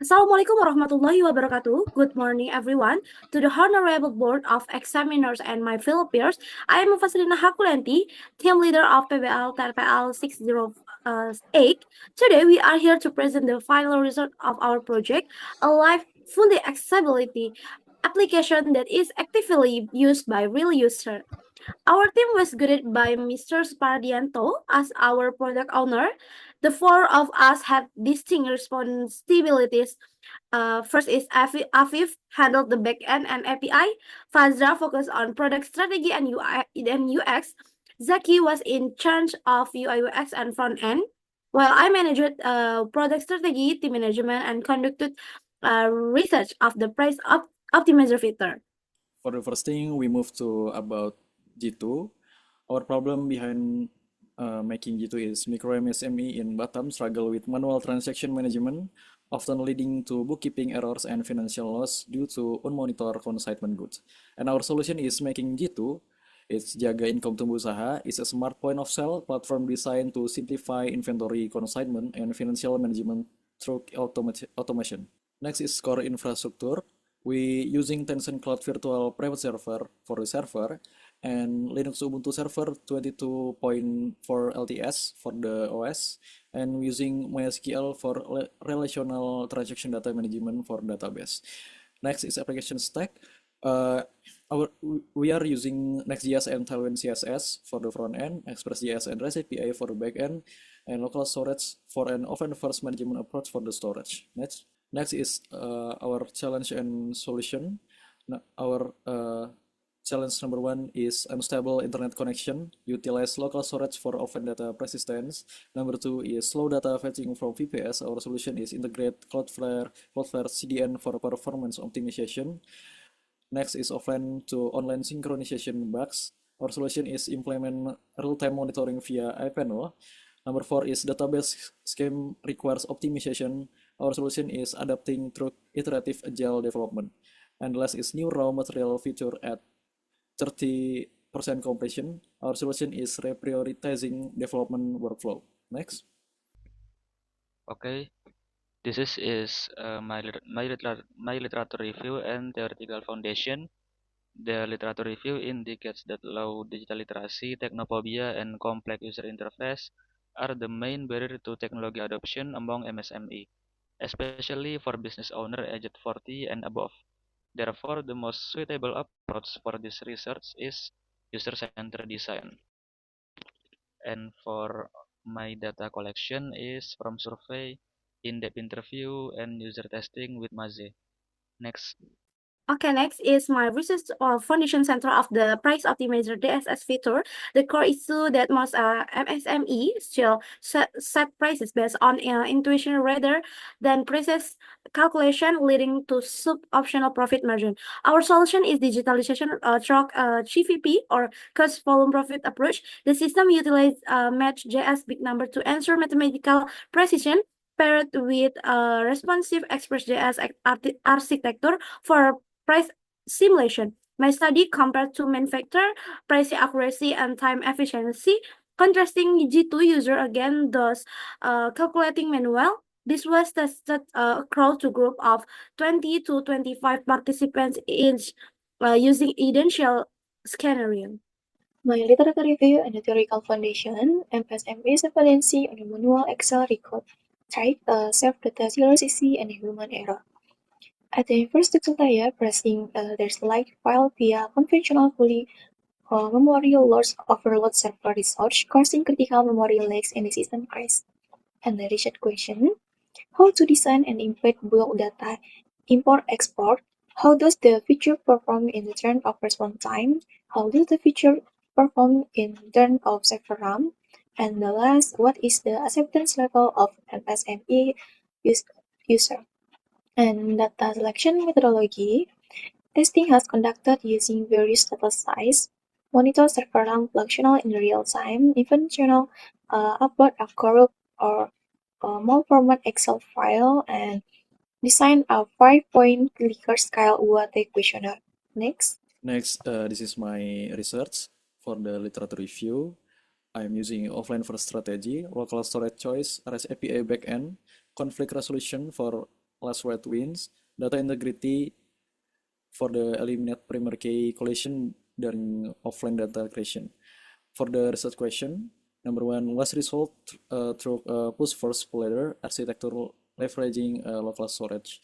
Assalamualaikum warahmatullahi wabarakatuh. Good morning, everyone. To the Honorable Board of Examiners and my fellow peers, I am Fasilina Hakulanti, team leader of Pbl Trpl 608. Today, we are here to present the final result of our project, a live, fully accessibility application that is actively used by real users. Our team was guided by Mr. Spardianto as our product owner. The four of us had distinct responsibilities. First is Afif handled the backend and API. Fazra focused on product strategy and UX. Zaki was in charge of UI UX and front end, while I managed product strategy, team management, and conducted research of the price optimizer feature. For the first thing, we move to about JITU. Our problem behind making JITU is micro MSME in Batam struggle with manual transaction management, often leading to bookkeeping errors and financial loss due to unmonitored consignment goods. And our solution is making JITU. It's Jaga Income Tumbuh Usaha is a smart point of sale platform designed to simplify inventory consignment and financial management through automation. Next is core infrastructure. We using Tencent Cloud Virtual Private Server for the server and Linux Ubuntu Server 22.4 LTS for the OS and using MySQL for relational transaction data management for database. Next is application stack. Uh, we are using Next.js and Tailwind CSS for the front end, Express.js and REST API for the back end, and local storage for an open-first management approach for the storage. Next is our challenge and solution. Our challenge number one is unstable internet connection. Utilize local storage for open data persistence. Number two is slow data fetching from VPS. Our solution is integrate Cloudflare CDN for performance optimization. Next is offline to online synchronization bugs. Our solution is implement real-time monitoring via iPanel. Number four is database scheme requires optimization. Our solution is adapting through iterative agile development. And last is new raw material feature at 30% completion. Our solution is reprioritizing development workflow. Next. Okay, this is my literature review and theoretical foundation. The literature review indicates that low digital literacy, technophobia, and complex user interface are the main barrier to technology adoption among MSME, especially for business owner aged 40 and above. Therefore, the most suitable approach for this research is user-centered design. And for my data collection is from survey, in-depth interview, and user testing with Maze. Next. Okay, next is my research foundation center of the price optimizer DSS feature. The core issue that most MSME still set prices based on intuition rather than prices calculation, leading to sub-optional profit margin. Our solution is digitalization through GVP or cost volume profit approach. The system utilizes Match.js big number to ensure mathematical precision paired with responsive Express.js architecture for price simulation. My study compared to manufacturer, price accuracy, and time efficiency. Contrasting G2 user again does calculating manual. This was tested across a group of 20 to 25 participants each using identical scenario. My literature review and theoretical foundation, MSME surveillance on a manual Excel record, type, self-data CRCC, and human error. At the infrastructure layer, pressing the select file via conventional fully memory loads overload server resource, causing critical memory lags and system crash. And the research question: how to design and embed bulk data import-export? How does the feature perform in terms of response time? How does the feature perform in terms of server RAM? And the last, what is the acceptance level of MSME user? And data selection methodology. Testing has conducted using various data size, monitor server RAM functional in real time, even channel upload a corrupt or malformed Excel file, and design a 5-point Likert scale UAT questionnaire. Next. Next, this is my research for the literature review. I'm using offline first strategy, local storage choice, REST API backend, conflict resolution for last word wins. Data integrity for the eliminate primary key collision during offline data creation. For the research question, number one was resolved through push first ladder architecture leveraging local storage.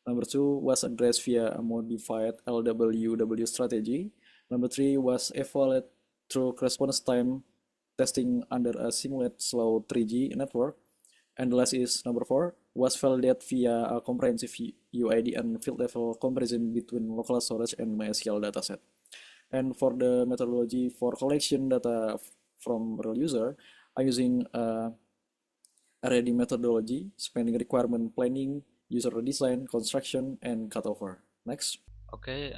Number two was addressed via a modified LWW strategy. Number three was evaluated through response time testing under a simulated slow 3G network. And the last is number four was validated via a comprehensive UID and field level comparison between local storage and MySQL dataset. And for the methodology for collection data from real user, I'm using ready methodology spanning requirement planning, user design, construction, and cutover. Next. Okay,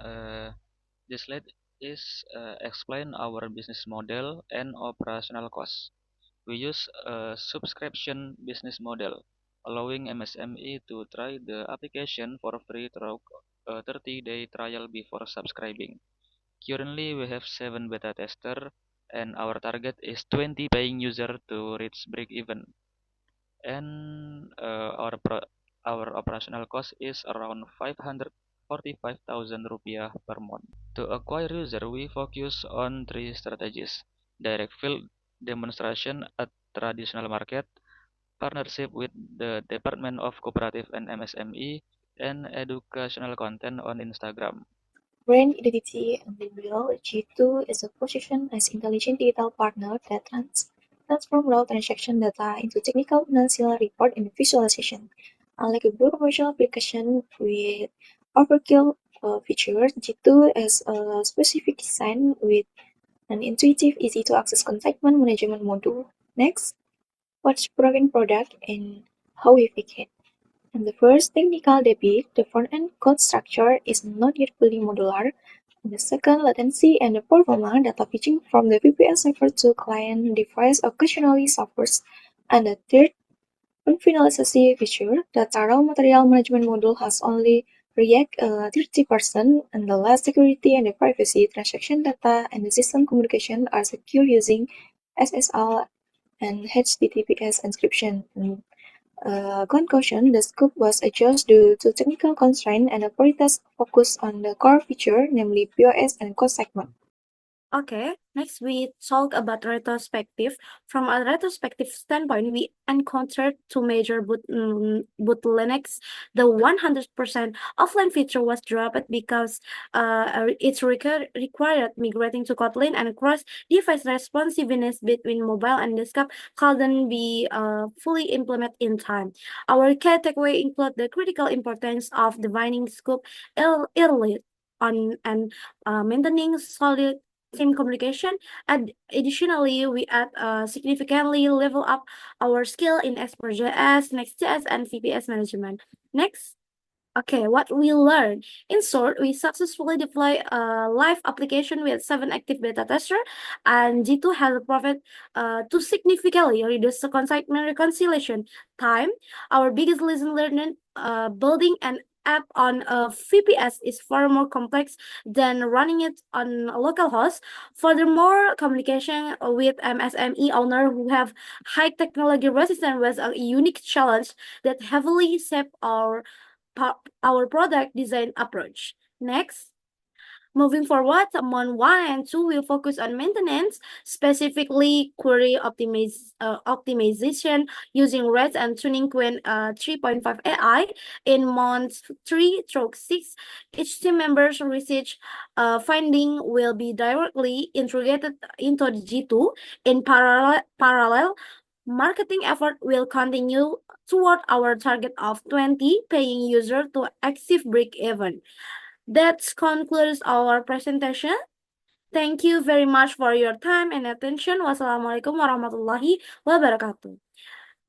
this slide is explain our business model and operational costs. We use a subscription business model, allowing MSME to try the application for free through a 30-day trial before subscribing. Currently, we have 7 beta testers, and our target is 20 paying users to reach break-even. And our operational cost is around 545,000 rupiah per month. To acquire user, we focus on 3 strategies: direct field demonstration at traditional market, partnership with the Department of Cooperative and MSME, and educational content on Instagram. Brand identity and Pbl G2 is a position as intelligent digital partner that transform raw transaction data into technical financial report and visualization. Unlike a broad commercial application with overkill features, G2 has a specific design with an intuitive, easy-to-access consignment management module. Next, what's broken product and how we fix it? And the first technical debit, the front-end code structure is not yet fully modular. And the second, latency and the performance data fetching from the VPS server to client device occasionally suffers. And the third, unfinalization feature, data raw material management module has only React 30%, and the last, security and the privacy, transaction data and the system communication are secure using SSL and HTTPS encryption. Conclusion, the scope was adjusted due to technical constraints and a prioritize focus on the core feature, namely POS and cost segment. Okay, next we talk about retrospective. From a retrospective standpoint, we encountered two major bottlenecks. The 100% offline feature was dropped because it required migrating to Kotlin, and cross-device responsiveness between mobile and desktop couldn't be fully implemented in time. Our key takeaway include the critical importance of defining scope early on and maintaining solid team communication. And additionally, we significantly level up our skill in Explore.js, Next.js, and VPS management. Next. Okay, what we learned. In short, we successfully deployed a live application with 7 active beta testers, and G2 has proven to significantly reduce the consignment reconciliation time. Our biggest lesson learned, building an app on a VPS is far more complex than running it on a local host. Furthermore, communication with MSME owner who have high technology resistance was a unique challenge that heavily shaped our product design approach. Next. Moving forward, Month 1 and 2 will focus on maintenance, specifically query optimization using REST and tuning Queen 3.5 AI. In Month 3 through 6, each team member's research finding will be directly integrated into the G2. In parallel, marketing effort will continue toward our target of 20 paying users to achieve break-even. That concludes our presentation. Thank you very much for your time and attention. Wassalamualaikum warahmatullahi wabarakatuh.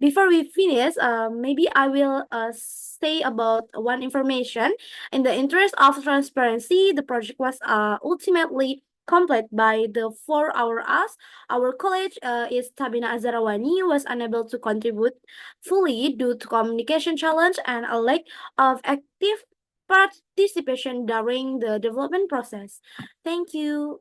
Before we finish, maybe I will say about one information. In the interest of transparency, the project was ultimately complete by the 4-hour us. Our college is Tabina Azarawani was unable to contribute fully due to communication challenge and a lack of active participation during the development process. Thank you.